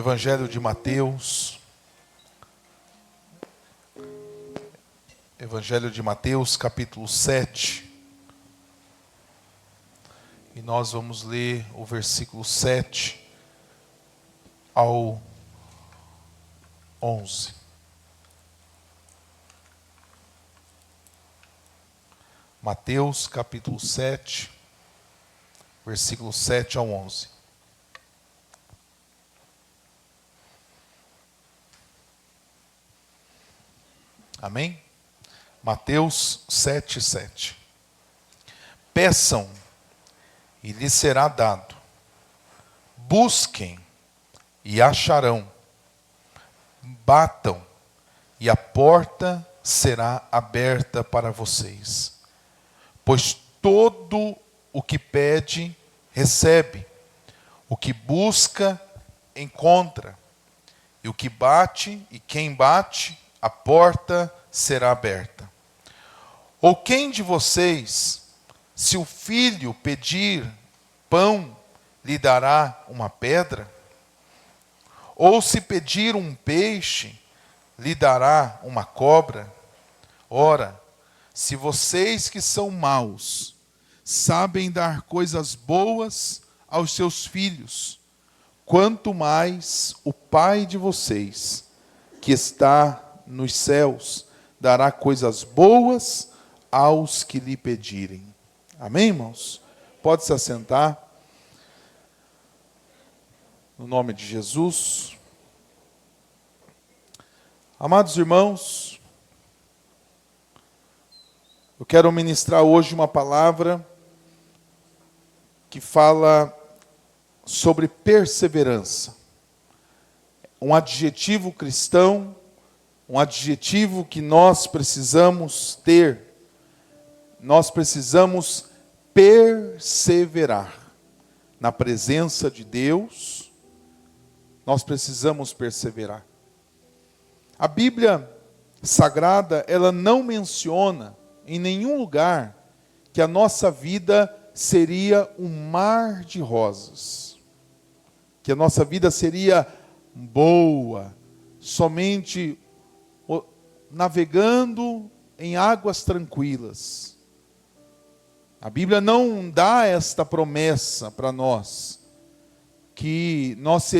Evangelho de Mateus. Evangelho de Mateus, capítulo 7. E nós vamos ler o versículo 7 ao 11. Mateus, capítulo 7, versículo 7 ao 11. Amém? Mateus 7, 7. Peçam e lhes será dado. Busquem e acharão. Batam e a porta será aberta para vocês. Pois todo o que pede, recebe. O que busca, encontra. E o que bate, e quem bate, a porta será aberta. Ou quem de vocês, se o filho pedir pão, lhe dará uma pedra? Ou se pedir um peixe, lhe dará uma cobra? Ora, se vocês que são maus, sabem dar coisas boas aos seus filhos, quanto mais o Pai de vocês, que está nos céus, dará coisas boas aos que lhe pedirem. Amém, irmãos? Pode se assentar. No nome de Jesus. Amados irmãos, eu quero ministrar hoje uma palavra que fala sobre perseverança. Um adjetivo cristão, um adjetivo que nós precisamos ter. Nós precisamos perseverar na presença de Deus. Nós precisamos perseverar. A Bíblia Sagrada, ela não menciona em nenhum lugar que a nossa vida seria um mar de rosas. Que a nossa vida seria boa, somente navegando em águas tranquilas. A Bíblia não dá esta promessa para nós, que nós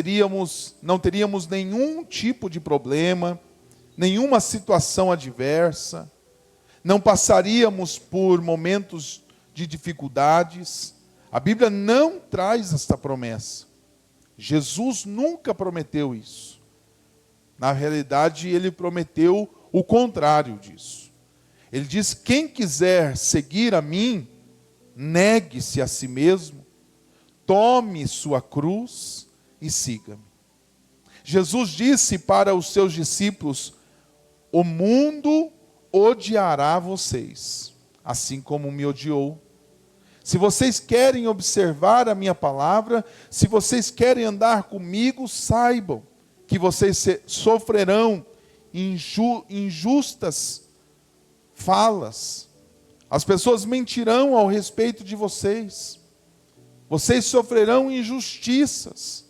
não teríamos nenhum tipo de problema, nenhuma situação adversa, não passaríamos por momentos de dificuldades. A Bíblia não traz esta promessa. Jesus nunca prometeu isso. Na realidade, ele prometeu o contrário disso. Ele diz: quem quiser seguir a mim, negue-se a si mesmo, tome sua cruz e siga-me. Jesus disse para os seus discípulos: o mundo odiará vocês, assim como me odiou. Se vocês querem observar a minha palavra, se vocês querem andar comigo, saibam que vocês sofrerão injustas falas. As pessoas mentirão ao respeito de vocês. Vocês sofrerão injustiças.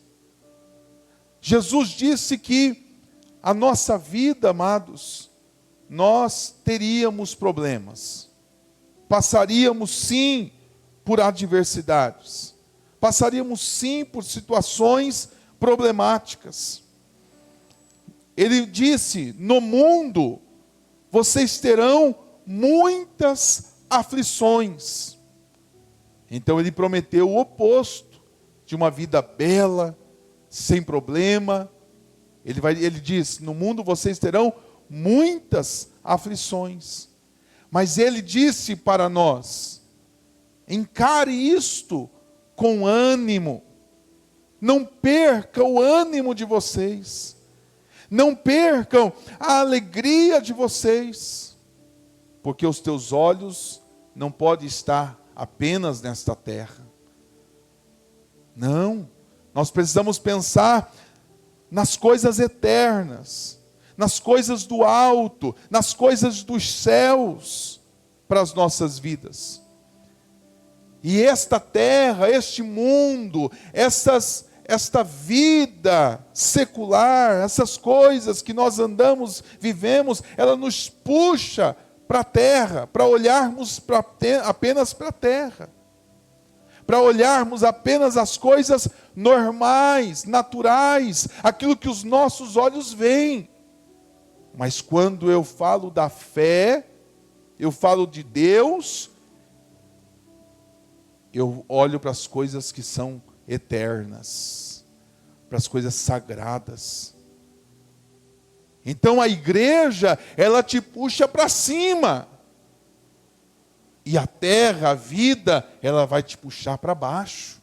Jesus disse que a nossa vida, amados, nós teríamos problemas. Passaríamos sim por adversidades. Passaríamos sim por situações problemáticas. Ele disse: no mundo vocês terão muitas aflições. Então ele prometeu o oposto de uma vida bela, sem problema. Ele diz: no mundo vocês terão muitas aflições. Mas ele disse para nós: encare isto com ânimo. Não perca o ânimo de vocês. Não percam a alegria de vocês. Porque os teus olhos não podem estar apenas nesta terra. Não. Nós precisamos pensar nas coisas eternas, nas coisas do alto, nas coisas dos céus para as nossas vidas. E esta terra, este mundo, esta vida secular, essas coisas que nós andamos, vivemos, ela nos puxa para a terra, para olharmos apenas para a terra, para olharmos apenas as coisas normais, naturais, aquilo que os nossos olhos veem. Mas quando eu falo da fé, eu falo de Deus, eu olho para as coisas que são eternas, para as coisas sagradas. Então a igreja, ela te puxa para cima. E a terra, a vida, ela vai te puxar para baixo.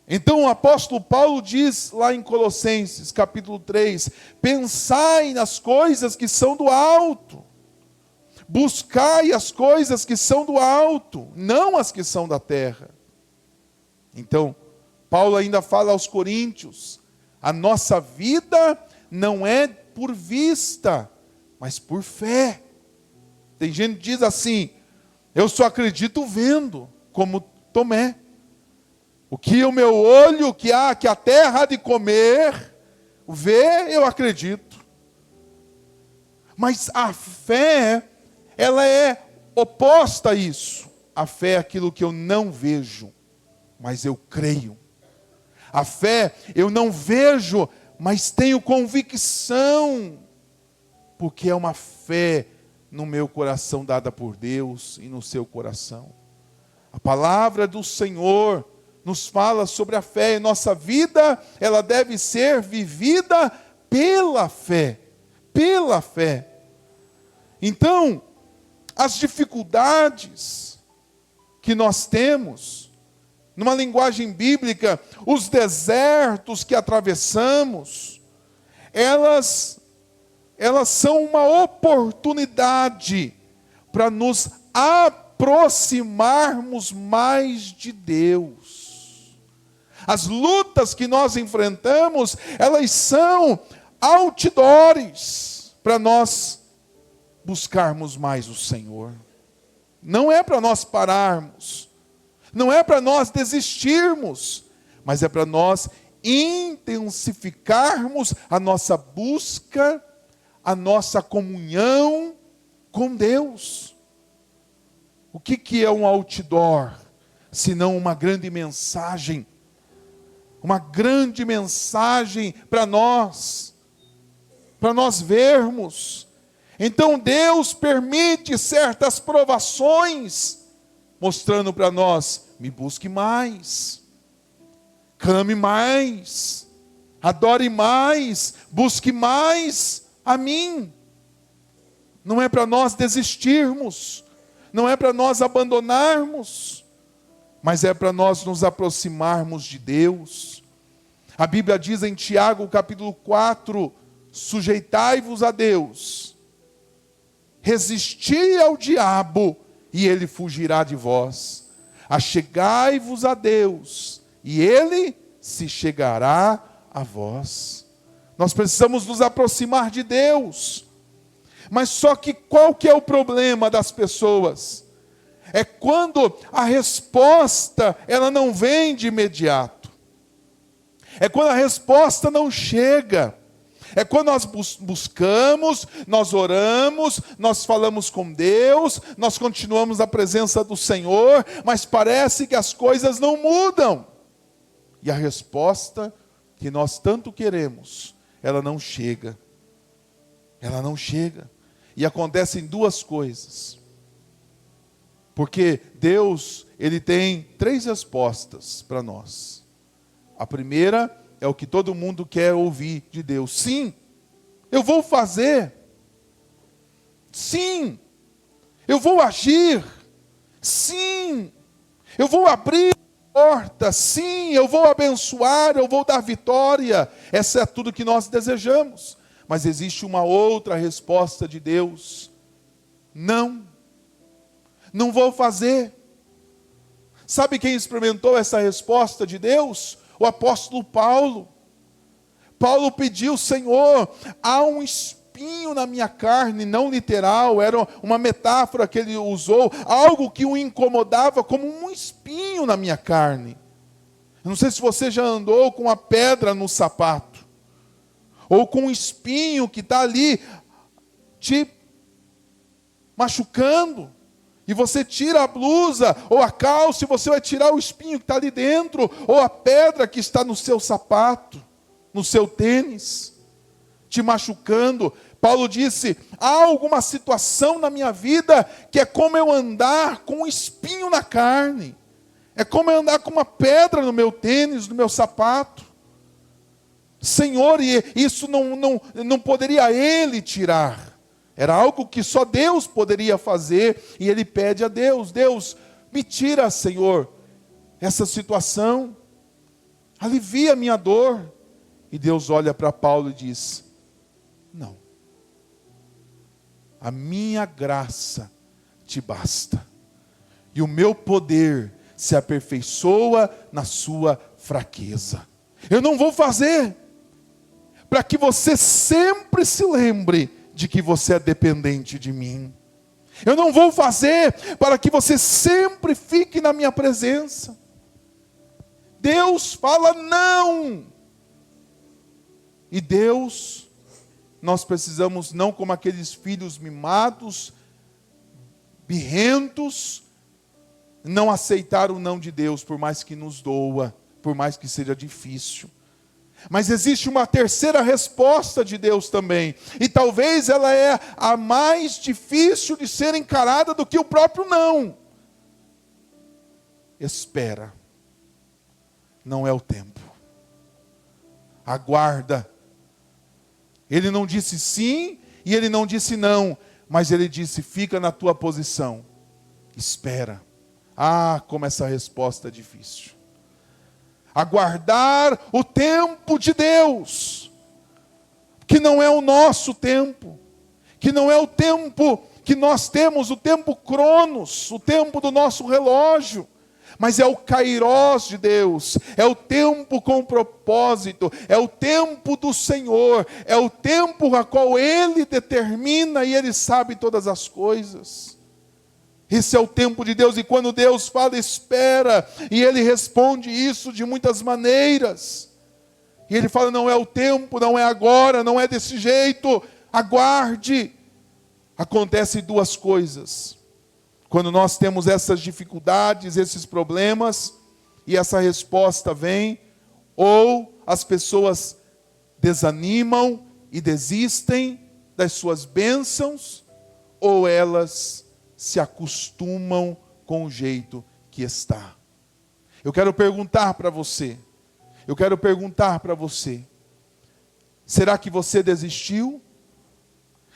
Então o apóstolo Paulo diz lá em Colossenses, capítulo 3, pensai nas coisas que são do alto. Buscai as coisas que são do alto, não as que são da terra. Então, Paulo ainda fala aos coríntios, a nossa vida não é por vista, mas por fé. Tem gente que diz assim, eu só acredito vendo, como Tomé. O que o meu olho, que a terra há de comer, vê, eu acredito. Mas a fé, ela é oposta a isso. A fé é aquilo que eu não vejo, mas eu creio. A fé, eu não vejo, mas tenho convicção, porque é uma fé no meu coração dada por Deus e no seu coração. A palavra do Senhor nos fala sobre a fé, e nossa vida, ela deve ser vivida pela fé, pela fé. Então, as dificuldades que nós temos, numa linguagem bíblica, os desertos que atravessamos, elas são uma oportunidade para nos aproximarmos mais de Deus. As lutas que nós enfrentamos, elas são outdoors para nós buscarmos mais o Senhor. Não é para nós pararmos, não é para nós desistirmos, mas é para nós intensificarmos a nossa busca, a nossa comunhão com Deus. O que é um outdoor, senão uma grande mensagem? Uma grande mensagem para nós vermos. Então Deus permite certas provações, mostrando para nós, me busque mais, clame mais, adore mais, busque mais a mim. Não é para nós desistirmos, não é para nós abandonarmos, mas é para nós nos aproximarmos de Deus. A Bíblia diz em Tiago, capítulo 4, sujeitai-vos a Deus, resisti ao diabo, e ele fugirá de vós. Achegai-vos a Deus, e ele se chegará a vós. Nós precisamos nos aproximar de Deus. Mas só que qual que é o problema das pessoas? É quando a resposta, ela não vem de imediato. É quando a resposta não chega. É quando nós buscamos, nós oramos, nós falamos com Deus, nós continuamos na presença do Senhor, mas parece que as coisas não mudam. E a resposta que nós tanto queremos, ela não chega. Ela não chega. E acontecem duas coisas. Porque Deus, Ele tem 3 respostas para nós. A primeira é o que todo mundo quer ouvir de Deus. Sim, eu vou fazer. Sim, eu vou agir. Sim, eu vou abrir porta. Sim, eu vou abençoar, eu vou dar vitória. Essa é tudo que nós desejamos. Mas existe uma outra resposta de Deus. Não vou fazer. Sabe quem experimentou essa resposta de Deus? O apóstolo Paulo. Paulo pediu, Senhor, há um espinho na minha carne, não literal, era uma metáfora que ele usou, algo que o incomodava como um espinho na minha carne. Eu não sei se você já andou com uma pedra no sapato, ou com um espinho que está ali te machucando, e você tira a blusa ou a calça e você vai tirar o espinho que está ali dentro, ou a pedra que está no seu sapato, no seu tênis, te machucando. Paulo disse: há alguma situação na minha vida que é como eu andar com um espinho na carne, é como eu andar com uma pedra no meu tênis, no meu sapato. Senhor, e isso não poderia Ele tirar. Era algo que só Deus poderia fazer, e ele pede a Deus: Deus, me tira, Senhor, essa situação, alivia a minha dor. E Deus olha para Paulo e diz: não, a minha graça te basta, e o meu poder se aperfeiçoa na sua fraqueza. Eu não vou fazer para que você sempre se lembre de que você é dependente de mim. Eu não vou fazer para que você sempre fique na minha presença. Deus fala não. E Deus, nós precisamos, não como aqueles filhos mimados, birrentos, não aceitar o não de Deus, por mais que nos doa, por mais que seja difícil. Mas existe uma terceira resposta de Deus também, e talvez ela é a mais difícil de ser encarada do que o próprio não. Espera, não é o tempo. Aguarda. Ele não disse sim e ele não disse não, mas ele disse: fica na tua posição, espera. Ah, como essa resposta é difícil. Aguardar o tempo de Deus, que não é o nosso tempo, que não é o tempo que nós temos, o tempo cronos, o tempo do nosso relógio, mas é o kairós de Deus, é o tempo com propósito, é o tempo do Senhor, é o tempo a qual Ele determina e Ele sabe todas as coisas. Esse é o tempo de Deus, e quando Deus fala espera, e Ele responde isso de muitas maneiras, e Ele fala: não é o tempo, não é agora, não é desse jeito, aguarde. Acontecem duas coisas, quando nós temos essas dificuldades, esses problemas, e essa resposta vem: ou as pessoas desanimam e desistem das suas bênçãos, ou elas se acostumam com o jeito que está. Eu quero perguntar para você, será que você desistiu?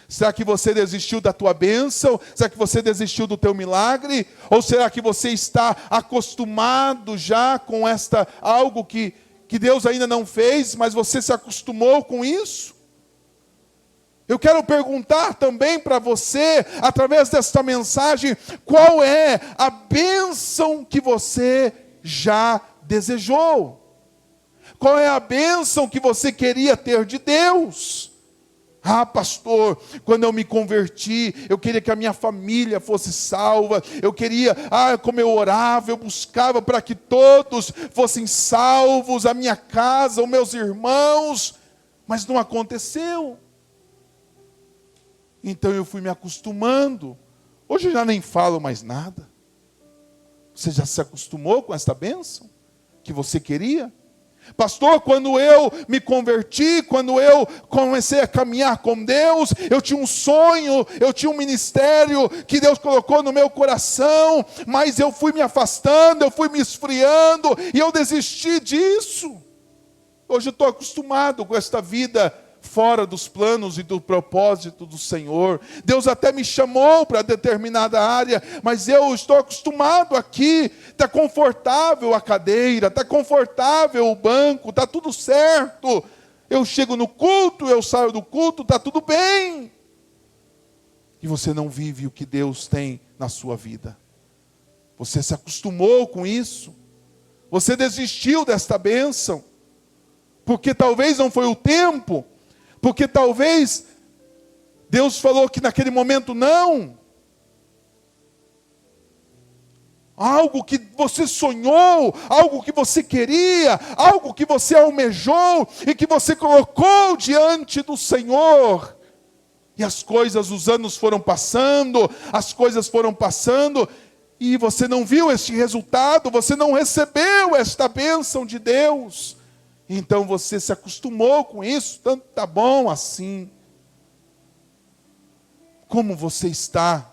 Será que você desistiu da tua bênção? Será que você desistiu do teu milagre? Ou será que você está acostumado já com algo que Deus ainda não fez, mas você se acostumou com isso? Eu quero perguntar também para você, através desta mensagem, qual é a bênção que você já desejou? Qual é a bênção que você queria ter de Deus? Ah, pastor, quando eu me converti, eu queria que a minha família fosse salva, eu queria, como eu orava, eu buscava para que todos fossem salvos, a minha casa, os meus irmãos, mas não aconteceu. Então eu fui me acostumando. Hoje eu já nem falo mais nada. Você já se acostumou com esta bênção que você queria? Pastor, quando eu me converti, quando eu comecei a caminhar com Deus, eu tinha um sonho, eu tinha um ministério que Deus colocou no meu coração, mas eu fui me afastando, eu fui me esfriando e eu desisti disso. Hoje eu estou acostumado com esta vida fora dos planos e do propósito do Senhor. Deus até me chamou para determinada área, mas eu estou acostumado aqui, está confortável a cadeira, está confortável o banco, está tudo certo. Eu chego no culto, eu saio do culto, está tudo bem. E você não vive o que Deus tem na sua vida. Você se acostumou com isso. Você desistiu desta bênção, porque talvez não foi o tempo, porque talvez Deus falou que naquele momento não. algo que você sonhou, algo que você queria, algo que você almejou e que você colocou diante do Senhor. E as coisas, os anos foram passando, as coisas foram passando, e você não viu este resultado, você não recebeu esta bênção de Deus. Então você se acostumou com isso, tanto tá bom assim. Como você está?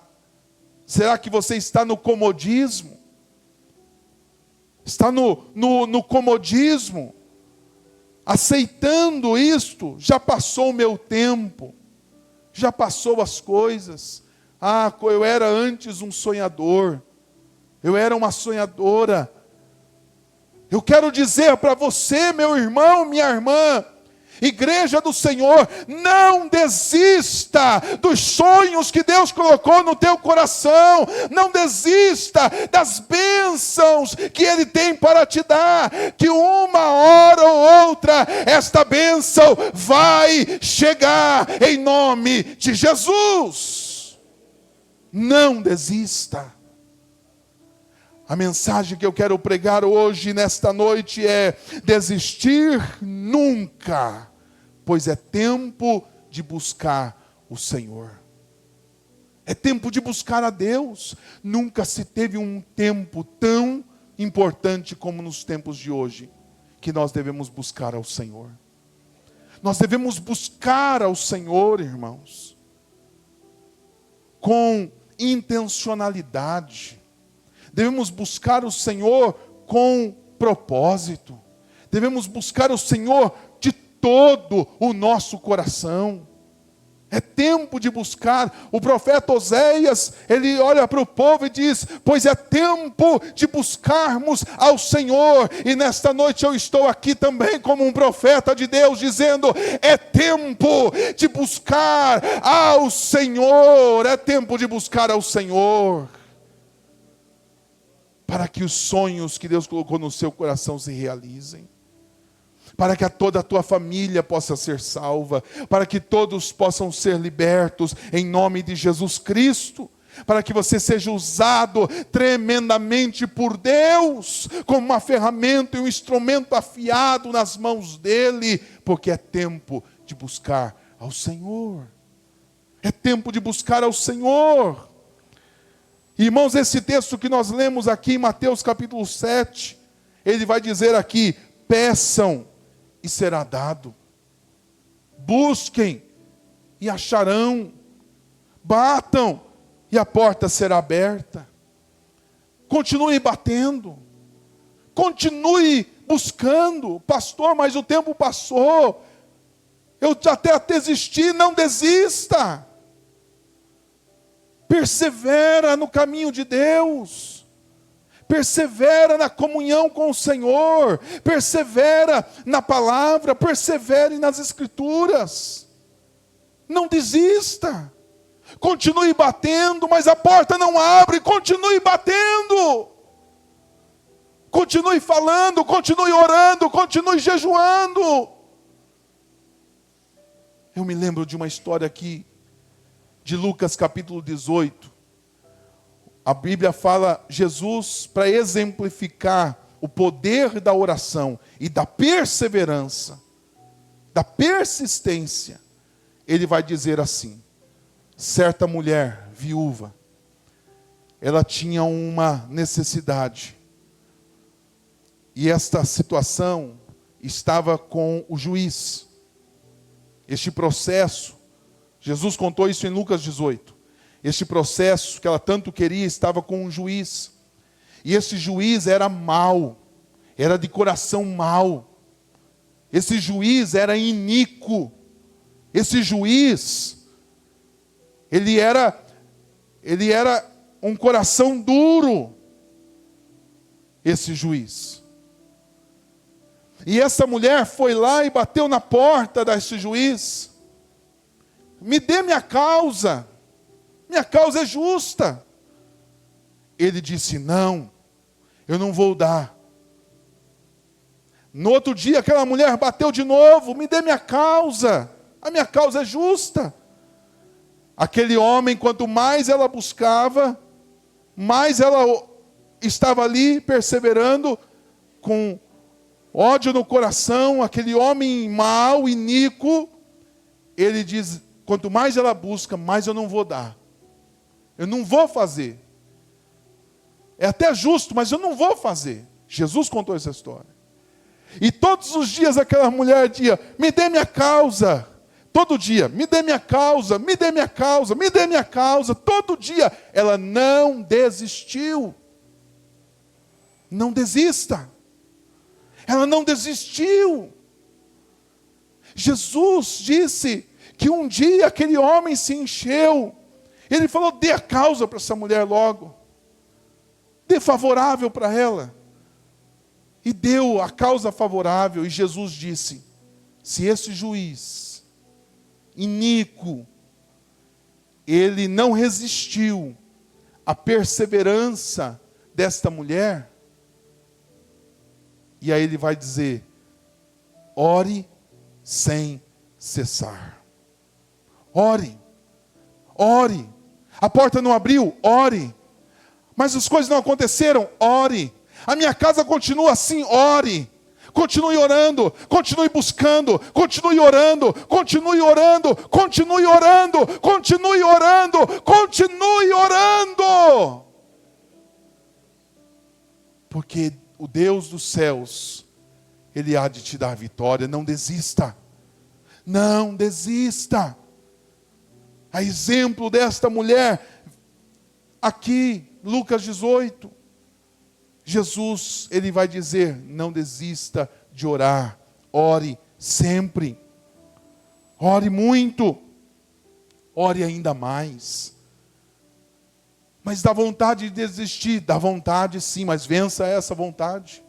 Será que você está no comodismo? Está no comodismo? Aceitando isto? Já passou o meu tempo. Já passou as coisas. Eu era antes um sonhador. Eu era uma sonhadora. Eu quero dizer para você, meu irmão, minha irmã, igreja do Senhor, não desista dos sonhos que Deus colocou no teu coração. Não desista das bênçãos que Ele tem para te dar. Que uma hora ou outra, esta bênção vai chegar em nome de Jesus. Não desista. A mensagem que eu quero pregar hoje, nesta noite, é: desistir nunca, pois é tempo de buscar o Senhor. É tempo de buscar a Deus. Nunca se teve um tempo tão importante como nos tempos de hoje, que nós devemos buscar ao Senhor. Nós devemos buscar ao Senhor, irmãos, com intencionalidade. Devemos buscar o Senhor com propósito. Devemos buscar o Senhor de todo o nosso coração. É tempo de buscar. O profeta Oséias, ele olha para o povo e diz: pois é tempo de buscarmos ao Senhor. E nesta noite eu estou aqui também como um profeta de Deus, dizendo: é tempo de buscar ao Senhor. É tempo de buscar ao Senhor, para que os sonhos que Deus colocou no seu coração se realizem, para que toda a tua família possa ser salva, para que todos possam ser libertos em nome de Jesus Cristo, para que você seja usado tremendamente por Deus, como uma ferramenta e um instrumento afiado nas mãos dEle, porque é tempo de buscar ao Senhor. É tempo de buscar ao Senhor. Irmãos, esse texto que nós lemos aqui em Mateus capítulo 7, ele vai dizer aqui: peçam e será dado, busquem e acharão, batam e a porta será aberta. Continue batendo, continue buscando. Pastor, mas o tempo passou, eu até desisti. Não desista. Persevera no caminho de Deus. Persevera na comunhão com o Senhor. Persevera na palavra. Persevere nas Escrituras. Não desista. Continue batendo, mas a porta não abre. Continue batendo. Continue falando, continue orando, continue jejuando. Eu me lembro de uma história aqui, de Lucas capítulo 18, a Bíblia fala, Jesus, para exemplificar o poder da oração e da perseverança, da persistência, ele vai dizer assim: certa mulher viúva, ela tinha uma necessidade, e esta situação estava com o juiz. Este processo, Jesus contou isso em Lucas 18. Este processo que ela tanto queria estava com um juiz. E esse juiz era mau, era de coração mau. Esse juiz era iníquo. Esse juiz, ele era um coração duro. Esse juiz. E essa mulher foi lá e bateu na porta desse juiz. Me dê minha causa é justa. Ele disse: não, eu não vou dar. No outro dia aquela mulher bateu de novo: me dê minha causa, a minha causa é justa. Aquele homem, quanto mais ela buscava, mais ela estava ali perseverando, com ódio no coração, aquele homem mau, iníquo. Ele diz: quanto mais ela busca, mais eu não vou dar. Eu não vou fazer. É até justo, mas eu não vou fazer. Jesus contou essa história. E todos os dias aquela mulher dizia: me dê minha causa. Todo dia: me dê minha causa, me dê minha causa, me dê minha causa. Todo dia. Ela não desistiu. Não desista. Ela não desistiu. Jesus disse que um dia aquele homem se encheu. Ele falou: dê a causa para essa mulher logo. Dê favorável para ela. E deu a causa favorável. E Jesus disse: se esse juiz iníquo, ele não resistiu à perseverança desta mulher, e aí ele vai dizer: ore sem cessar. Ore. Ore. A porta não abriu? Ore. Mas as coisas não aconteceram? Ore. A minha casa continua assim? Ore. Continue orando, continue buscando, continue orando, continue orando, continue orando, continue orando, continue orando. Porque o Deus dos céus, Ele há de te dar vitória. Não desista. Não desista. A exemplo desta mulher, aqui, Lucas 18, Jesus, Ele vai dizer: não desista de orar. Ore sempre. Ore muito. Ore ainda mais. Mas dá vontade de desistir? Dá vontade sim, mas vença essa vontade.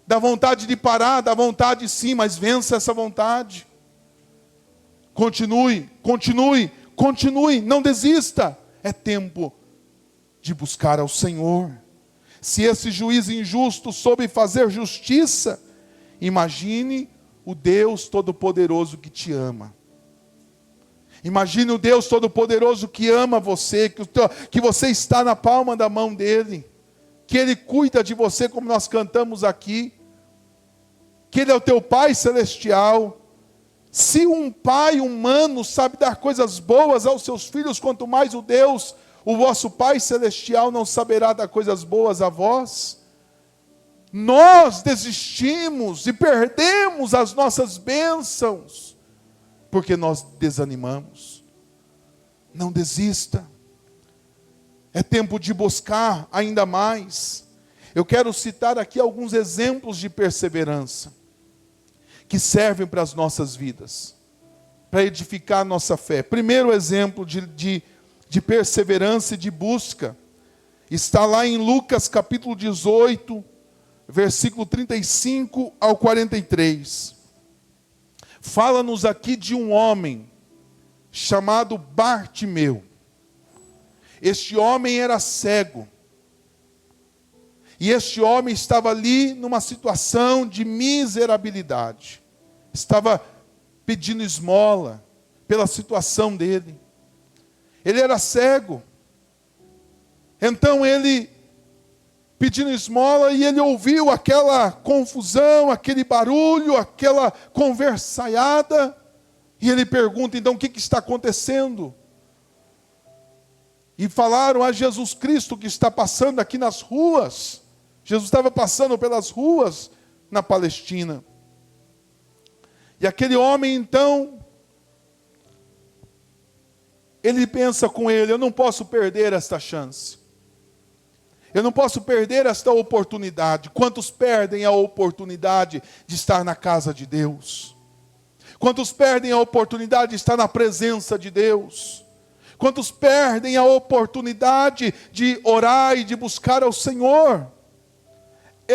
Dá vontade de parar? Dá vontade sim, mas vença essa vontade. Continue, continue, continue, não desista. É tempo de buscar ao Senhor. Se esse juiz injusto soube fazer justiça, imagine o Deus Todo-Poderoso que te ama. Imagine o Deus Todo-Poderoso que ama você, que você está na palma da mão dEle, que Ele cuida de você, como nós cantamos aqui, que Ele é o teu Pai Celestial. Se um pai humano sabe dar coisas boas aos seus filhos, quanto mais o Deus, o vosso Pai Celestial, não saberá dar coisas boas a vós? Nós desistimos e perdemos as nossas bênçãos, porque nós desanimamos. Não desista. É tempo de buscar ainda mais. Eu quero citar aqui alguns exemplos de perseverança, que servem para as nossas vidas, para edificar a nossa fé. Primeiro exemplo de perseverança e de busca, está lá em Lucas capítulo 18, versículo 35 ao 43. Fala-nos aqui de um homem chamado Bartimeu. Este homem era cego. E este homem estava ali numa situação de miserabilidade. Estava pedindo esmola pela situação dele. Ele era cego. Então ele pedindo esmola, e ele ouviu aquela confusão, aquele barulho, aquela conversaiada, e ele pergunta: então o que está acontecendo? E falaram a Jesus Cristo que está passando aqui nas ruas. Jesus estava passando pelas ruas na Palestina. E aquele homem então, ele pensa com ele: eu não posso perder esta chance. Eu não posso perder esta oportunidade. Quantos perdem a oportunidade de estar na casa de Deus? Quantos perdem a oportunidade de estar na presença de Deus? Quantos perdem a oportunidade de orar e de buscar ao Senhor?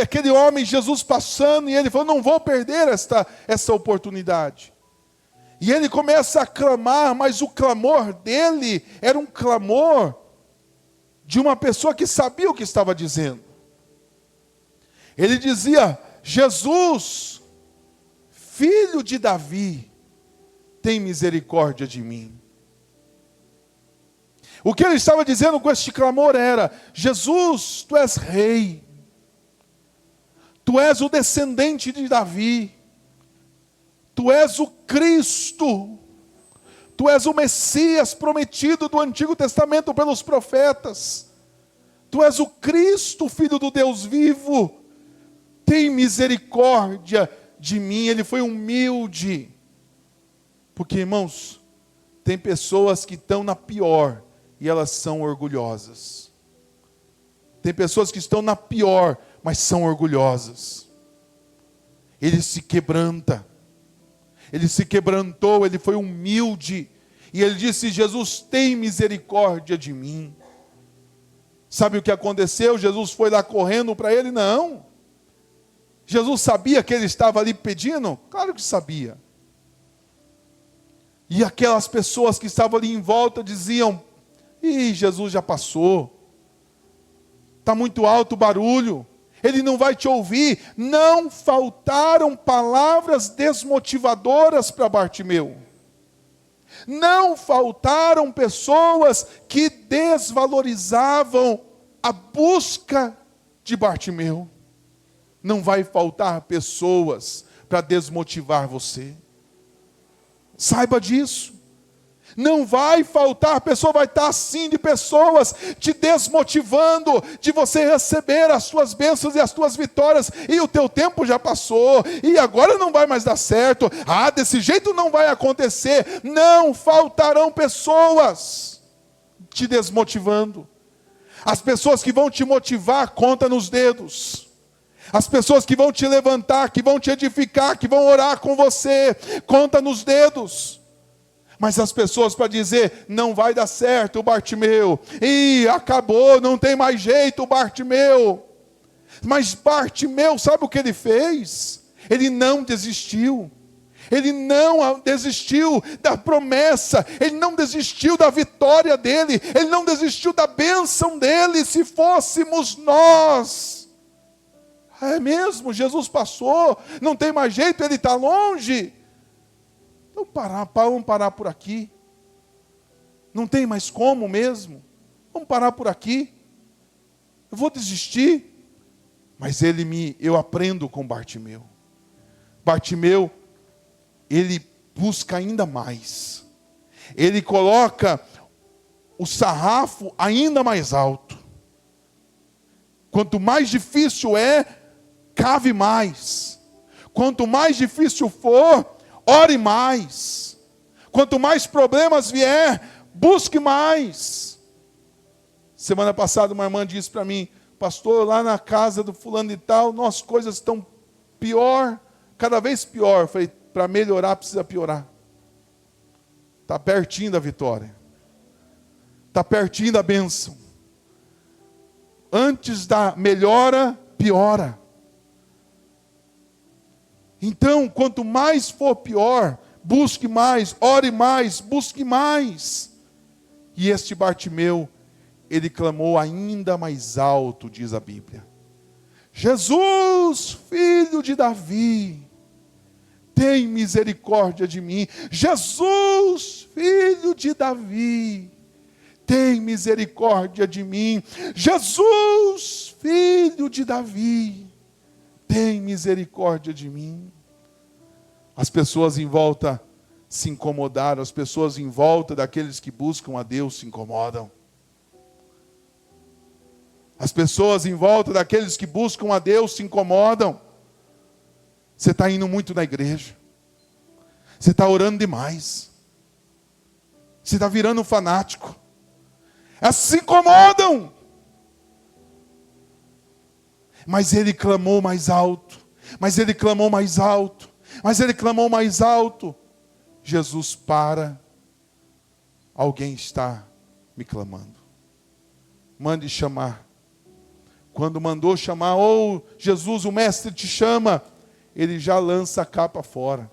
Aquele homem, Jesus passando, e ele falou: não vou perder essa oportunidade. E ele começa a clamar, mas o clamor dele era um clamor de uma pessoa que sabia o que estava dizendo. Ele dizia: Jesus, filho de Davi, tem misericórdia de mim. O que ele estava dizendo com este clamor era: Jesus, tu és rei, tu és o descendente de Davi, tu és o Cristo, tu és o Messias prometido do Antigo Testamento pelos profetas, tu és o Cristo, Filho do Deus vivo, tem misericórdia de mim. Ele foi humilde, porque, irmãos, tem pessoas que estão na pior e elas são orgulhosas. Tem pessoas que estão na pior, mas são orgulhosas. Ele se quebranta. Ele se quebrantou, ele foi humilde. E ele disse: Jesus, tem misericórdia de mim. Sabe o que aconteceu? Jesus foi lá correndo para ele? Não. Jesus sabia que ele estava ali pedindo? Claro que sabia. E aquelas pessoas que estavam ali em volta diziam: ih, Jesus já passou. Está muito alto o barulho. Ele não vai te ouvir. Não faltaram palavras desmotivadoras para Bartimeu. Não faltaram pessoas que desvalorizavam a busca de Bartimeu. Não vai faltar pessoas para desmotivar você. Saiba disso. Não vai faltar pessoa, vai estar assim de pessoas te desmotivando de você receber as tuas bênçãos e as tuas vitórias. E o teu tempo já passou, e agora não vai mais dar certo. Ah, desse jeito não vai acontecer. Não faltarão pessoas te desmotivando. As pessoas que vão te motivar, conta nos dedos. As pessoas que vão te levantar, que vão te edificar, que vão orar com você, conta nos dedos. Mas as pessoas para dizer: não vai dar certo, Bartimeu, e acabou, não tem mais jeito, Bartimeu. Mas Bartimeu, sabe o que ele fez? Ele não desistiu. Ele não desistiu da promessa, ele não desistiu da vitória dele, ele não desistiu da bênção dele. Se fôssemos nós, é mesmo, Jesus passou, não tem mais jeito, ele está longe. Então vamos parar por aqui. Não tem mais como mesmo. Vamos parar por aqui. Eu vou desistir. Mas eu aprendo com Bartimeu. Bartimeu, ele busca ainda mais. Ele coloca o sarrafo ainda mais alto. Quanto mais difícil é, cave mais. Quanto mais difícil for, ore mais. Quanto mais problemas vier, busque mais. Semana passada uma irmã disse para mim: pastor, lá na casa do fulano e tal, nossas coisas estão pior, cada vez pior. Eu falei: para melhorar precisa piorar. Está pertinho da vitória. Está pertinho da bênção. Antes da melhora, piora. Então, quanto mais for pior, busque mais, ore mais, busque mais. E este Bartimeu, ele clamou ainda mais alto, diz a Bíblia: Jesus, filho de Davi, tem misericórdia de mim. Jesus, filho de Davi, tem misericórdia de mim. Jesus, filho de Davi, tem misericórdia de mim. As pessoas em volta se incomodaram, as pessoas em volta daqueles que buscam a Deus se incomodam. As pessoas em volta daqueles que buscam a Deus se incomodam. Você está indo muito na igreja. Você está orando demais. Você está virando um fanático. Elas se incomodam. Mas ele clamou mais alto. Mas ele clamou mais alto. Mas ele clamou mais alto. Jesus para. Alguém está me clamando. Mande chamar. Quando mandou chamar: oh, Jesus, o mestre te chama. Ele já lança a capa fora.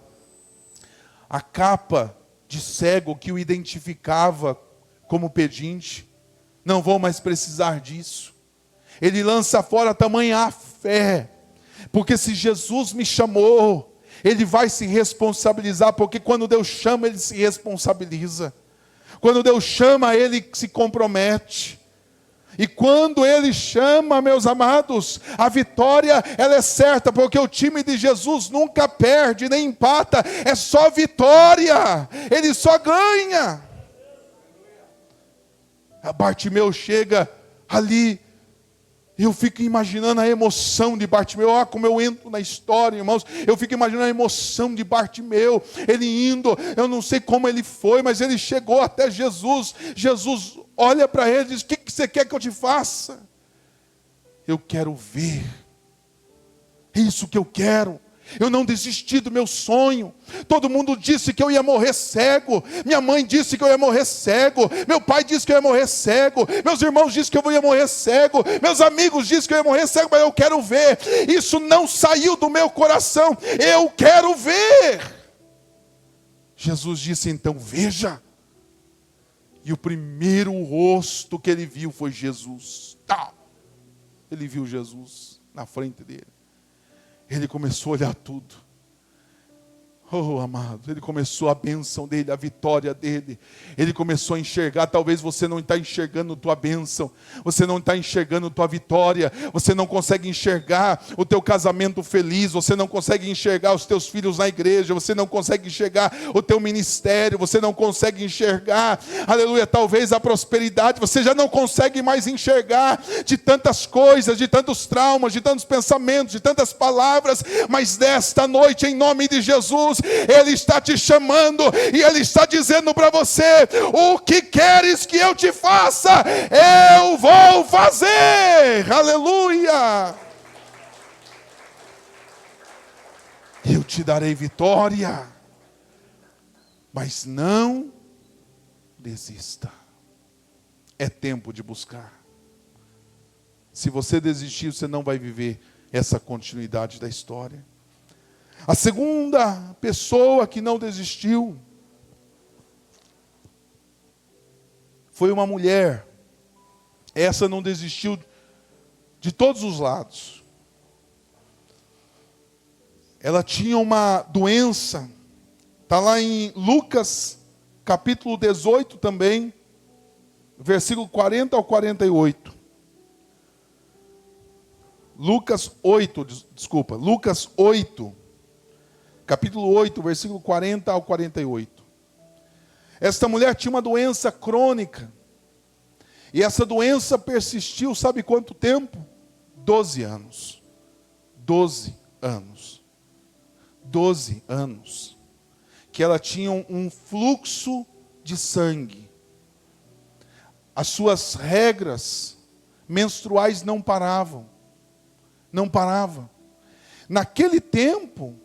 A capa de cego que o identificava como pedinte. Não vou mais precisar disso. Ele lança fora tamanha fé. Porque se Jesus me chamou, Ele vai se responsabilizar. Porque quando Deus chama, Ele se responsabiliza. Quando Deus chama, Ele se compromete. E quando Ele chama, meus amados, a vitória, ela é certa, porque o time de Jesus nunca perde, nem empata, é só vitória, Ele só ganha. A Bartimeu chega ali, eu fico imaginando a emoção de Bartimeu. Olha como eu entro na história, irmãos. Eu fico imaginando a emoção de Bartimeu. Ele indo, eu não sei como ele foi, mas ele chegou até Jesus. Jesus olha para ele e diz: o que você quer que eu te faça? Eu quero ver. É isso que eu quero. Eu não desisti do meu sonho. Todo mundo disse que eu ia morrer cego. Minha mãe disse que eu ia morrer cego. Meu pai disse que eu ia morrer cego. Meus irmãos disseram que eu ia morrer cego. Meus amigos disseram que eu ia morrer cego, mas eu quero ver. Isso não saiu do meu coração. Eu quero ver. Jesus disse então: veja. E o primeiro rosto que ele viu foi Jesus. Ele viu Jesus na frente dele. Ele começou a olhar tudo. Oh, amado, ele começou a bênção dele, a vitória dele. Ele começou a enxergar. Talvez você não está enxergando tua bênção. Você não está enxergando tua vitória. Você não consegue enxergar o teu casamento feliz. Você não consegue enxergar os teus filhos na igreja. Você não consegue enxergar o teu ministério. Você não consegue enxergar, aleluia, talvez a prosperidade. Você já não consegue mais enxergar de tantas coisas, de tantos traumas, de tantos pensamentos, de tantas palavras. Mas nesta noite, em nome de Jesus, Ele está te chamando e Ele está dizendo para você: o que queres que eu te faça, eu vou fazer. Aleluia! Eu te darei vitória, mas não desista. É tempo de buscar. Se você desistir, você não vai viver essa continuidade da história. A segunda pessoa que não desistiu foi uma mulher. Essa não desistiu de todos os lados. Ela tinha uma doença. Está lá em Lucas, capítulo 18 também, versículo 40 ao 48. Lucas 8, capítulo 8, versículo 40 ao 48. Esta mulher tinha uma doença crônica. E essa doença persistiu, sabe quanto tempo? 12 anos. 12 anos. 12 anos. Que ela tinha um fluxo de sangue. As suas regras menstruais não paravam. Não paravam. Naquele tempo,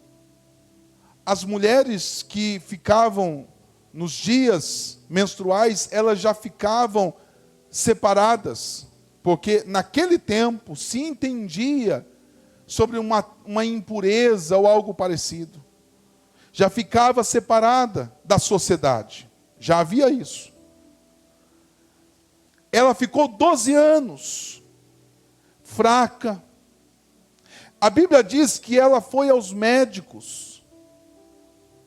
as mulheres que ficavam nos dias menstruais, elas já ficavam separadas, porque naquele tempo se entendia sobre uma impureza ou algo parecido. Já ficava separada da sociedade, já havia isso. Ela ficou 12 anos, fraca. A Bíblia diz que ela foi aos médicos.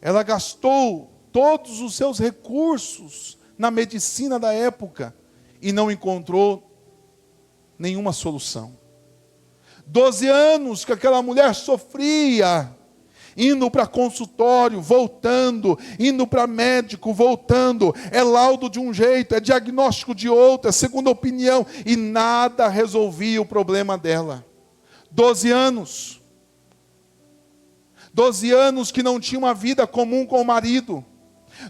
Ela gastou todos os seus recursos na medicina da época e não encontrou nenhuma solução. 12 anos que aquela mulher sofria, indo para consultório, voltando, indo para médico, voltando. É laudo de um jeito, é diagnóstico de outro, é segunda opinião, e nada resolvia o problema dela. 12 anos. 12 anos que não tinha uma vida comum com o marido.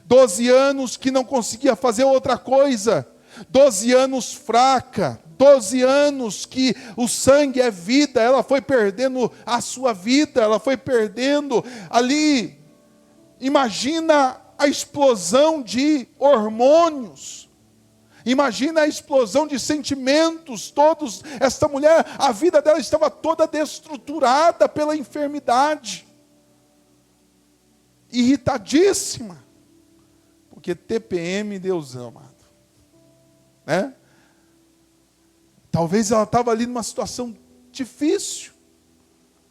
12 anos que não conseguia fazer outra coisa. 12 anos fraca. 12 anos que o sangue é vida. Ela foi perdendo a sua vida. Ela foi perdendo ali. Imagina a explosão de hormônios. Imagina a explosão de sentimentos todos. Esta mulher, a vida dela estava toda destruturada pela enfermidade. Irritadíssima, porque TPM, Deus amado, né? Talvez ela estava ali numa situação difícil,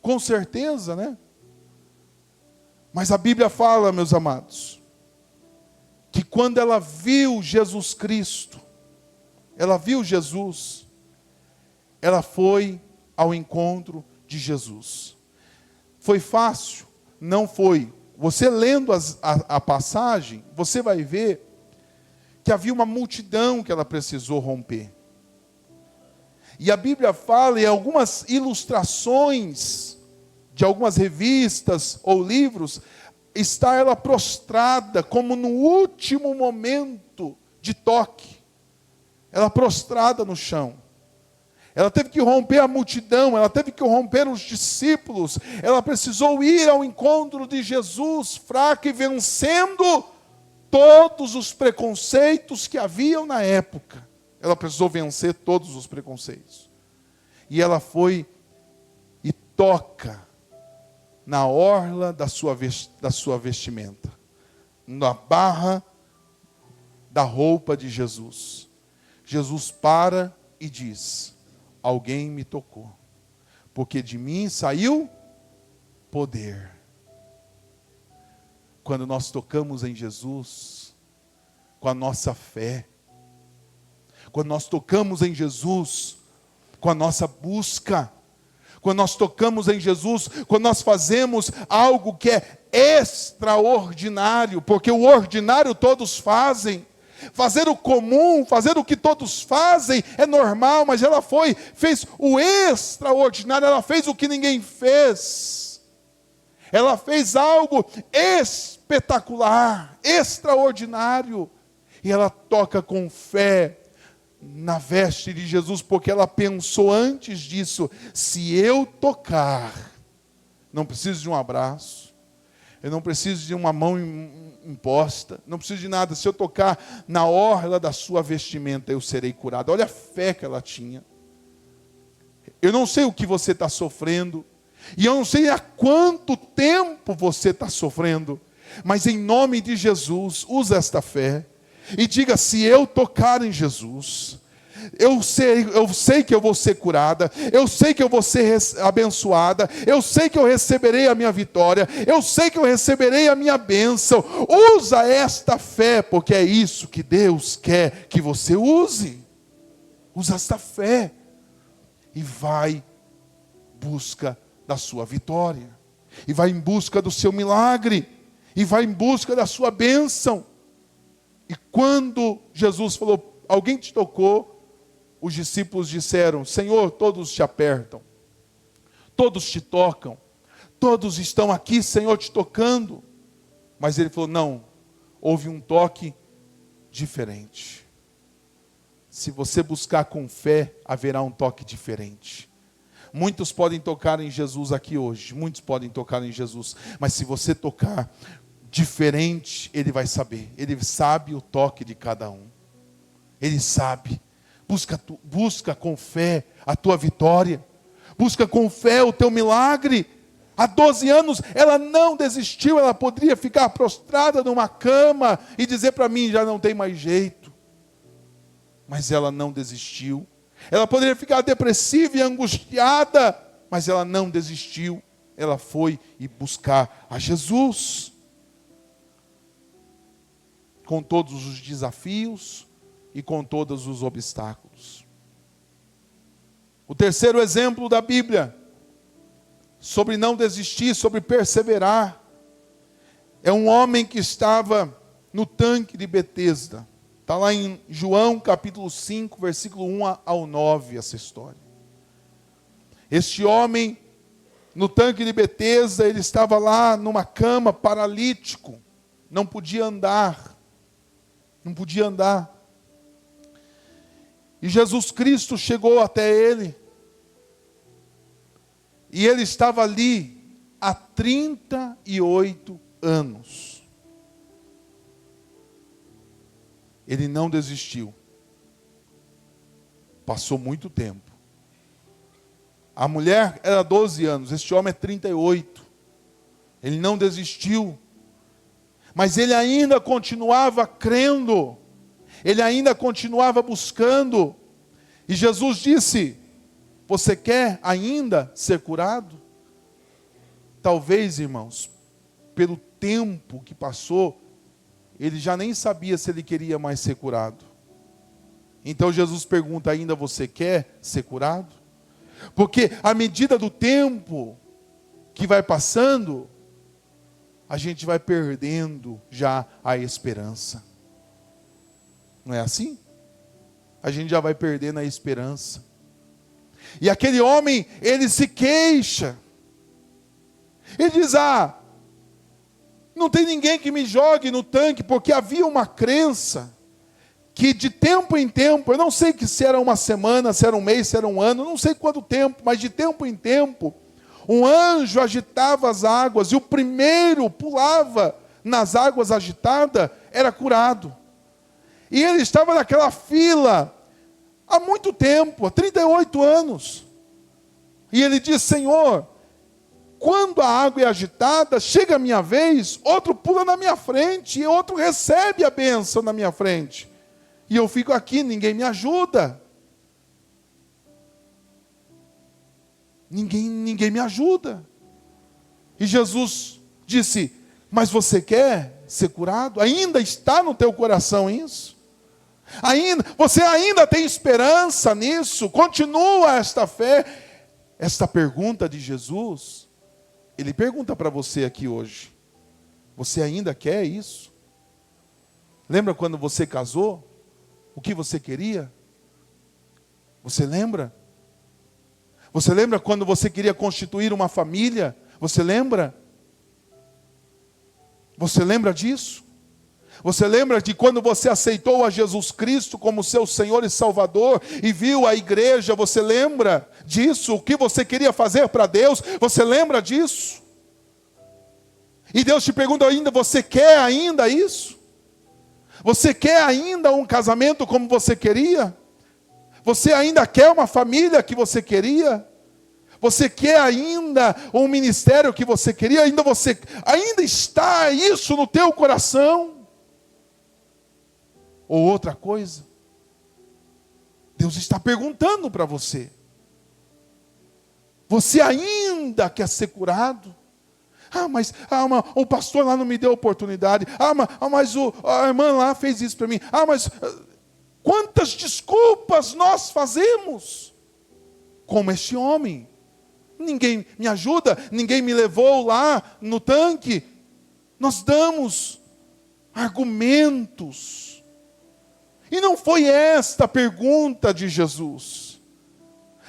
com certeza, né? Mas a Bíblia fala, meus amados, que quando ela viu Jesus Cristo, ela viu Jesus, ela foi ao encontro de Jesus. Foi fácil? Não foi. Você lendo a passagem, você vai ver que havia uma multidão que ela precisou romper. E a Bíblia fala em algumas ilustrações de algumas revistas ou livros, está ela prostrada, como no último momento de toque. Ela prostrada no chão. Ela teve que romper a multidão, ela teve que romper os discípulos, ela precisou ir ao encontro de Jesus, fraca e vencendo todos os preconceitos que haviam na época. Ela precisou vencer todos os preconceitos. E ela foi e toca na orla da sua vestimenta, na barra da roupa de Jesus. Jesus para e diz: alguém me tocou, porque de mim saiu poder. Quando nós tocamos em Jesus, com a nossa fé, quando nós tocamos em Jesus, com a nossa busca, quando nós tocamos em Jesus, quando nós fazemos algo que é extraordinário, porque o ordinário todos fazem, fazer o comum, fazer o que todos fazem é normal, mas ela fez o extraordinário, ela fez o que ninguém fez, ela fez algo espetacular, extraordinário, e ela toca com fé na veste de Jesus, porque ela pensou antes disso: se eu tocar, não preciso de um abraço, eu não preciso de uma mão imposta, não preciso de nada, se eu tocar na orla da sua vestimenta, eu serei curado. Olha a fé que ela tinha. Eu não sei o que você está sofrendo, e eu não sei há quanto tempo você está sofrendo, mas em nome de Jesus, usa esta fé, e diga: se eu tocar em Jesus, eu sei que eu vou ser curada, eu sei que eu vou ser abençoada, eu sei que eu receberei a minha vitória, eu sei que eu receberei a minha bênção. Usa esta fé, porque é isso que Deus quer que você use. Usa esta fé e vai busca da sua vitória, e vai em busca do seu milagre, e vai em busca da sua bênção. E quando Jesus falou: alguém te tocou, os discípulos disseram: Senhor, todos te apertam, todos te tocam, todos estão aqui, Senhor, te tocando. Mas ele falou: não, houve um toque diferente. Se você buscar com fé, haverá um toque diferente. Muitos podem tocar em Jesus aqui hoje, muitos podem tocar em Jesus, mas se você tocar diferente, ele vai saber, ele sabe o toque de cada um, ele sabe. Busca com fé a tua vitória, busca com fé o teu milagre. Há 12 anos ela não desistiu, ela poderia ficar prostrada numa cama e dizer para mim: já não tem mais jeito, mas ela não desistiu. Ela poderia ficar depressiva e angustiada, mas ela não desistiu, ela foi e buscar a Jesus. Com todos os desafios e com todos os obstáculos. O terceiro exemplo da Bíblia, sobre não desistir, sobre perseverar, é um homem que estava no tanque de Betesda. Está lá em João capítulo 5, versículo 1 ao 9, essa história. Este homem, no tanque de Betesda, ele estava lá numa cama, paralítico, não podia andar. Não podia andar. E Jesus Cristo chegou até ele. E ele estava ali há 38 anos. Ele não desistiu. Passou muito tempo. A mulher era 12 anos, este homem é 38. Ele não desistiu. Mas ele ainda continuava crendo, ele ainda continuava buscando. E Jesus disse: você quer ainda ser curado? Talvez, irmãos, pelo tempo que passou, ele já nem sabia se ele queria mais ser curado. Então Jesus pergunta: ainda você quer ser curado? Porque à medida do tempo que vai passando, a gente vai perdendo já a esperança. Não é assim? A gente já vai perdendo a esperança. E aquele homem, ele se queixa. Ele diz: não tem ninguém que me jogue no tanque, porque havia uma crença que de tempo em tempo, eu não sei se era uma semana, se era um mês, se era um ano, não sei quanto tempo, mas de tempo em tempo, um anjo agitava as águas, e o primeiro pulava nas águas agitadas, era curado. E ele estava naquela fila há muito tempo, há 38 anos. E ele diz: Senhor, quando a água é agitada, chega a minha vez, outro pula na minha frente, e outro recebe a bênção na minha frente. E eu fico aqui, ninguém me ajuda. Ninguém me ajuda. E Jesus disse: mas você quer ser curado? Ainda está no teu coração isso? Você ainda tem esperança nisso? Continua esta fé? Esta pergunta de Jesus, ele pergunta para você aqui hoje: você ainda quer isso? Lembra quando você casou? O que você queria? Você lembra? Você lembra quando você queria constituir uma família? Você lembra? Você lembra disso? Você lembra de quando você aceitou a Jesus Cristo como seu Senhor e Salvador e viu a igreja? Você lembra disso? O que você queria fazer para Deus? Você lembra disso? E Deus te pergunta ainda: você quer ainda isso? Você quer ainda um casamento como você queria? Você ainda quer uma família que você queria? Você quer ainda um ministério que você queria? Ainda está isso no teu coração? Ou outra coisa? Deus está perguntando para você: você ainda quer ser curado? Mas o pastor lá não me deu oportunidade. Mas a irmã lá fez isso para mim. Mas quantas desculpas nós fazemos? Como este homem. Ninguém me ajuda, ninguém me levou lá no tanque. Nós damos argumentos. E não foi esta a pergunta de Jesus.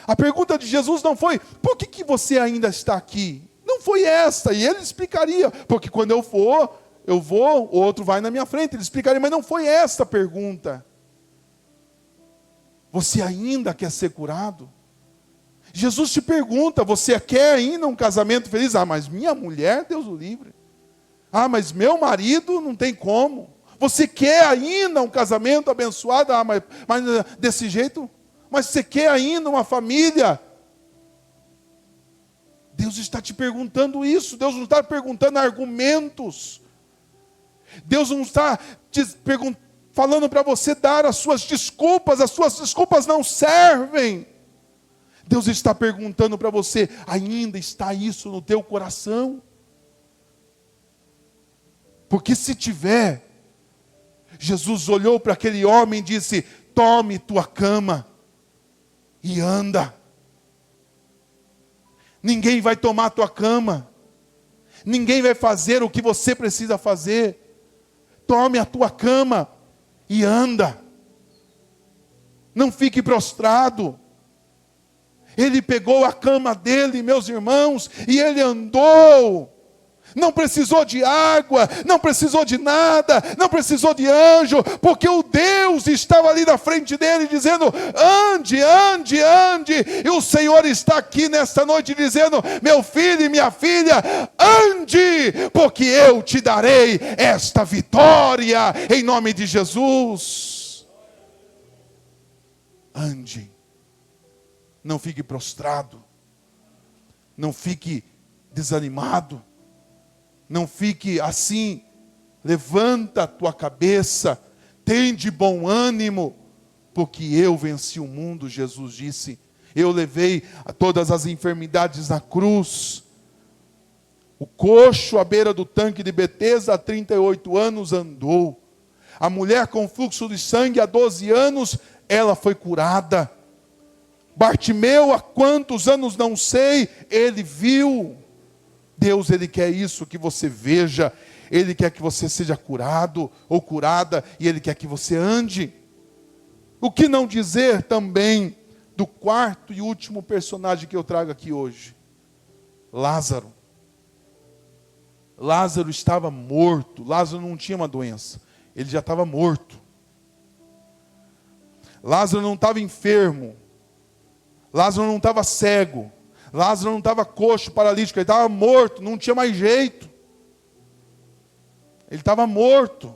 A pergunta de Jesus não foi: por que você ainda está aqui? Não foi esta, e ele explicaria, porque quando eu vou, o outro vai na minha frente, ele explicaria, mas não foi esta a pergunta. Você ainda quer ser curado? Jesus te pergunta: você quer ainda um casamento feliz? Mas minha mulher, Deus o livre. Mas meu marido, não tem como. Você quer ainda um casamento abençoado? Mas desse jeito? Mas você quer ainda uma família? Deus está te perguntando isso. Deus não está perguntando argumentos. Deus não está falando para você dar as suas desculpas não servem. Deus está perguntando para você: ainda está isso no teu coração? Porque se tiver, Jesus olhou para aquele homem e disse: tome tua cama e anda. Ninguém vai tomar a tua cama. Ninguém vai fazer o que você precisa fazer. Tome a tua cama e anda. Não fique prostrado. Ele pegou a cama dele, meus irmãos, e ele andou. Não precisou de água, não precisou de nada, não precisou de anjo, porque o Deus estava ali na frente dele dizendo: ande, ande, ande. E o Senhor está aqui nesta noite dizendo: meu filho e minha filha, ande, porque eu te darei esta vitória, em nome de Jesus. Ande. Não fique prostrado. Não fique desanimado. Não fique assim. Levanta a tua cabeça. Tem de bom ânimo. Porque eu venci o mundo, Jesus disse. Eu levei todas as enfermidades na cruz. O coxo à beira do tanque de Betesda há 38 anos andou. A mulher com fluxo de sangue há 12 anos, ela foi curada. Bartimeu, há quantos anos não sei, ele viu. Deus, Ele quer isso, que você veja. Ele quer que você seja curado ou curada, e Ele quer que você ande. O que não dizer também do quarto e último personagem que eu trago aqui hoje? Lázaro. Lázaro estava morto. Lázaro não tinha uma doença, ele já estava morto. Lázaro não estava enfermo. Lázaro não estava cego. Lázaro não estava coxo, paralítico. Ele estava morto, não tinha mais jeito. Ele estava morto.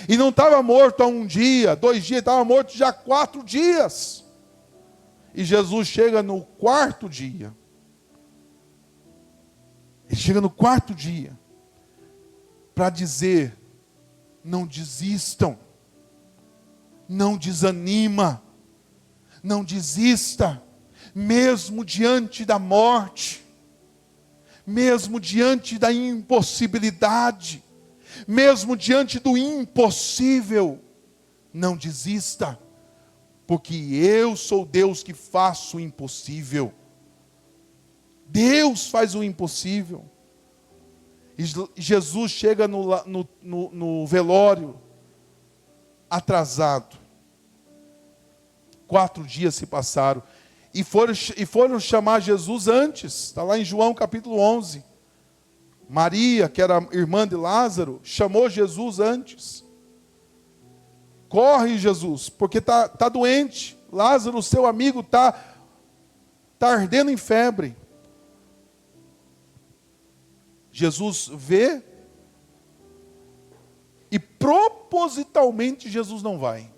E não estava morto há 1 dia, 2 dias, estava morto já há 4 dias. E Jesus chega no 4º dia. Ele chega no 4º dia para dizer: não desistam, não desanima, não desista, mesmo diante da morte, mesmo diante da impossibilidade, mesmo diante do impossível, não desista, porque eu sou Deus que faço o impossível. Deus faz o impossível. E Jesus chega no velório atrasado. 4 dias se passaram. E foram chamar Jesus antes. Está lá em João capítulo 11. Maria, que era irmã de Lázaro, chamou Jesus antes. Corre, Jesus, porque está doente. Lázaro, seu amigo, está ardendo em febre. Jesus vê e propositalmente Jesus não vai.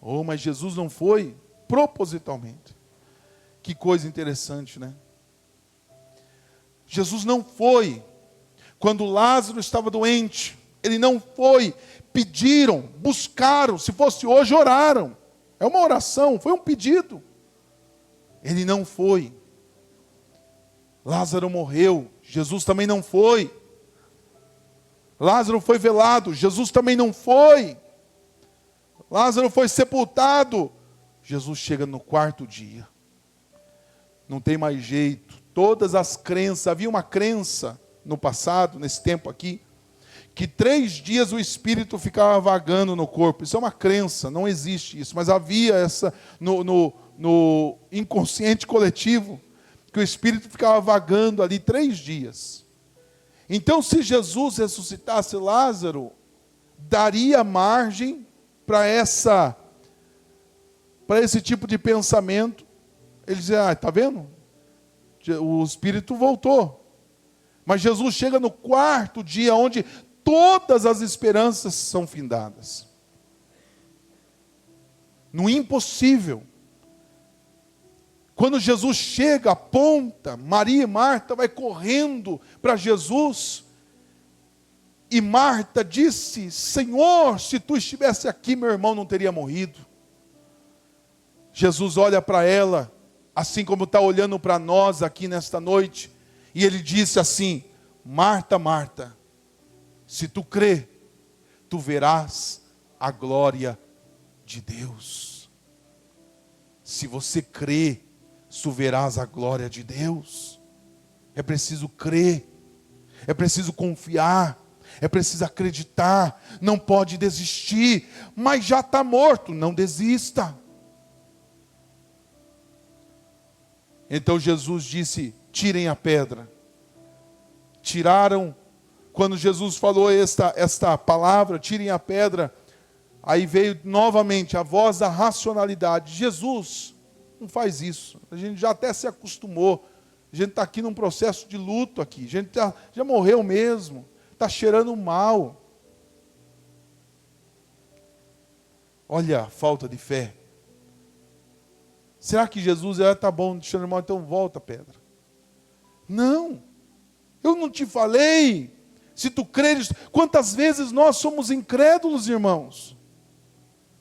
Oh, mas Jesus não foi propositalmente. Que coisa interessante, né? Jesus não foi quando Lázaro estava doente. Ele não foi. Pediram, buscaram. Se fosse hoje, oraram. É uma oração, foi um pedido. Ele não foi. Lázaro morreu. Jesus também não foi. Lázaro foi velado. Jesus também não foi. Lázaro foi sepultado. Jesus chega no 4º dia. Não tem mais jeito. Todas as crenças, havia uma crença no passado, nesse tempo aqui, que 3 dias o espírito ficava vagando no corpo. Isso é uma crença, não existe isso. Mas havia essa no inconsciente coletivo, que o espírito ficava vagando ali 3 dias. Então, se Jesus ressuscitasse Lázaro, daria margem para esse tipo de pensamento. Ele dizia: está vendo? O espírito voltou. Mas Jesus chega no 4º dia, onde todas as esperanças são findadas. No impossível. Quando Jesus chega, aponta, Maria e Marta vai correndo para Jesus. E Marta disse: Senhor, se tu estivesse aqui, meu irmão não teria morrido. Jesus olha para ela, assim como está olhando para nós aqui nesta noite, e ele disse assim: Marta, Marta, se tu crê, tu verás a glória de Deus. Se você crê, tu verás a glória de Deus. É preciso crer, é preciso confiar, é preciso acreditar, não pode desistir. Mas já está morto, não desista. Então Jesus disse: tirem a pedra. Tiraram. Quando Jesus falou esta palavra, tirem a pedra, aí veio novamente a voz da racionalidade. Jesus não faz isso. A gente já até se acostumou. A gente está aqui num processo de luto aqui. A gente já morreu mesmo. Está cheirando mal. Olha a falta de fé. Será que Jesus está bom, cheirando mal, então volta a pedra? Não. Eu não te falei. Se tu creres, quantas vezes nós somos incrédulos, irmãos?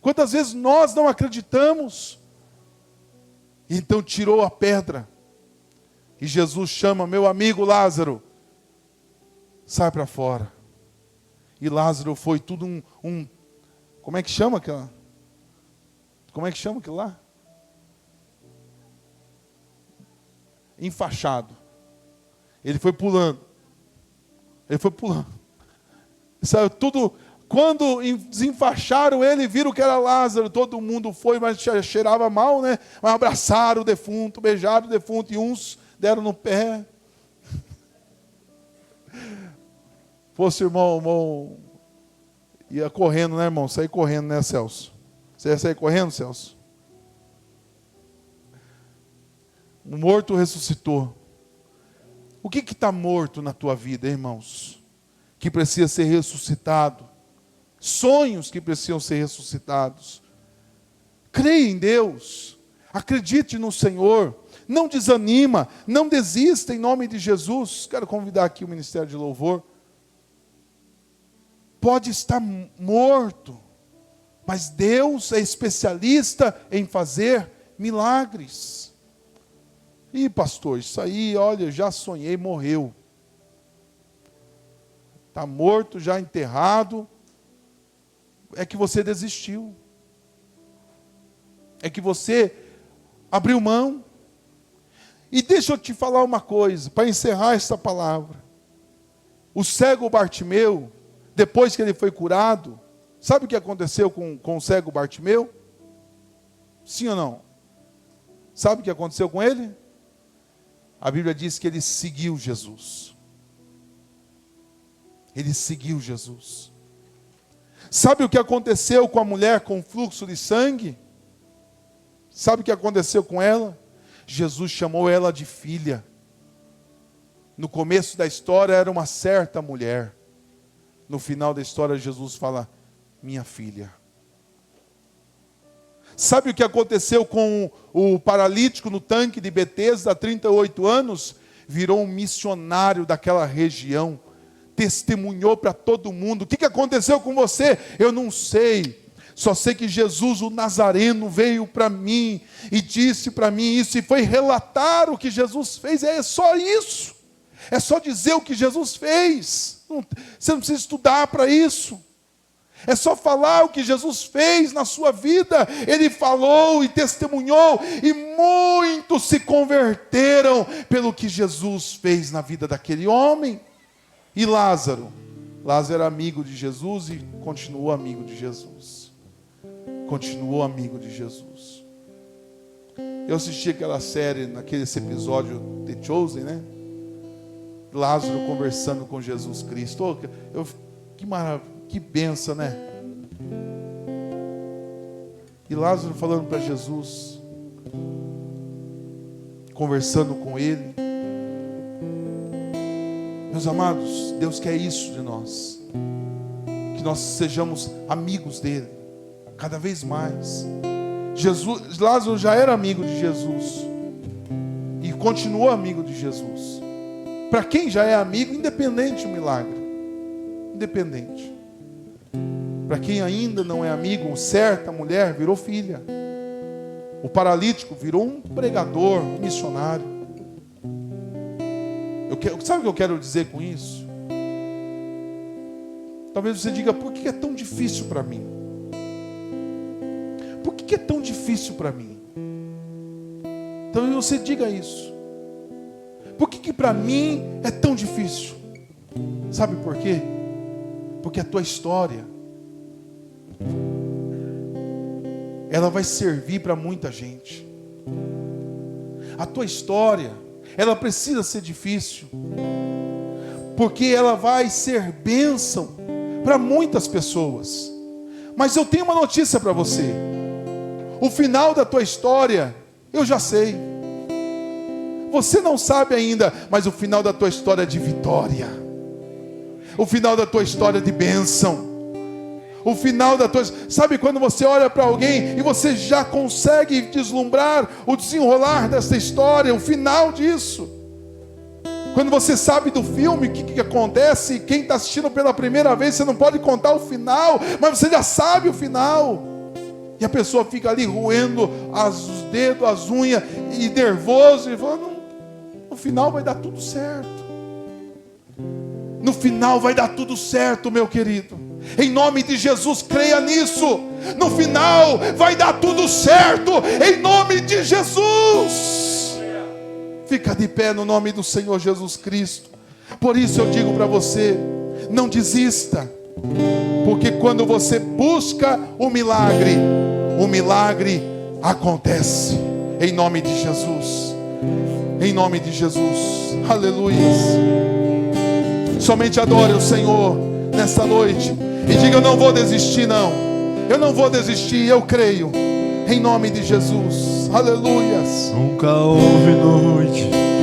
Quantas vezes nós não acreditamos? Então tirou a pedra. E Jesus chama: meu amigo Lázaro, sai para fora. E Lázaro foi tudo como é que chama aquela? Como é que chama aquilo lá? Enfaixado. Ele foi pulando. Ele foi pulando. Saiu tudo. Quando desenfaixaram ele, viram que era Lázaro. Todo mundo foi, mas cheirava mal, né? Mas abraçaram o defunto, beijaram o defunto. E uns deram no pé. Fosse irmão, ia correndo, né, irmão? Sair correndo, né, Celso? Você ia sair correndo, Celso? O morto ressuscitou. O que está morto na tua vida, irmãos? Que precisa ser ressuscitado. Sonhos que precisam ser ressuscitados. Creia em Deus. Acredite no Senhor. Não desanima. Não desista em nome de Jesus. Quero convidar aqui o Ministério de Louvor. Pode estar morto, mas Deus é especialista em fazer milagres. Ih, pastor, isso aí, olha, já sonhei, morreu. Está morto, já enterrado. É que você desistiu. É que você abriu mão. E deixa eu te falar uma coisa, para encerrar essa palavra. O cego Bartimeu, depois que ele foi curado, sabe o que aconteceu com o cego Bartimeu? Sim ou não? Sabe o que aconteceu com ele? A Bíblia diz que ele seguiu Jesus. Ele seguiu Jesus. Sabe o que aconteceu com a mulher com fluxo de sangue? Sabe o que aconteceu com ela? Jesus chamou ela de filha. No começo da história era uma certa mulher. No final da história, Jesus fala: minha filha. Sabe o que aconteceu com o paralítico no tanque de Betesda há 38 anos? Virou um missionário daquela região. Testemunhou para todo mundo. O que aconteceu com você? Eu não sei. Só sei que Jesus, o Nazareno, veio para mim e disse para mim isso. E foi relatar o que Jesus fez. É só isso. É só dizer o que Jesus fez. Você não precisa estudar para isso. É só falar o que Jesus fez na sua vida. Ele falou e testemunhou. E muitos se converteram pelo que Jesus fez na vida daquele homem. E Lázaro? Lázaro era amigo de Jesus e continuou amigo de Jesus. Continuou amigo de Jesus. Eu assisti aquela série, naquele episódio The Chosen, né? Lázaro conversando com Jesus Cristo. Que maravilha, que benção, né? E Lázaro falando para Jesus, conversando com ele. Meus amados, Deus quer isso de nós. Que nós sejamos amigos dele, cada vez mais. Lázaro já era amigo de Jesus e continuou amigo de Jesus. Para quem já é amigo, independente do milagre. Independente. Para quem ainda não é amigo, certa mulher virou filha. O paralítico virou um pregador, um missionário. Sabe o que eu quero dizer com isso? Talvez você diga: por que é tão difícil para mim? Por que é tão difícil para mim? Talvez você diga isso. Por que para mim é tão difícil? Sabe por quê? Porque a tua história, ela vai servir para muita gente. A tua história, ela precisa ser difícil, porque ela vai ser bênção para muitas pessoas. Mas eu tenho uma notícia para você. O final da tua história, eu já sei. Você não sabe ainda, mas o final da tua história é de vitória. O final da tua história é de bênção. O final da tua... Sabe quando você olha para alguém e você já consegue deslumbrar o desenrolar dessa história, o final disso? Quando você sabe do filme, o que acontece, quem está assistindo pela primeira vez, você não pode contar o final, mas você já sabe o final. E a pessoa fica ali roendo os dedos, as unhas, e nervoso, e fala: não final vai dar tudo certo. No final vai dar tudo certo, meu querido. Em nome de Jesus, creia nisso. No final vai dar tudo certo, em nome de Jesus. Fica de pé no nome do Senhor Jesus Cristo. Por isso eu digo para você, não desista. Porque quando você busca o milagre acontece. Em nome de Jesus. Em nome de Jesus. Aleluia. Somente adore o Senhor nessa noite. E diga: eu não vou desistir, não. Eu não vou desistir, eu creio. Em nome de Jesus. Aleluias. Nunca houve noite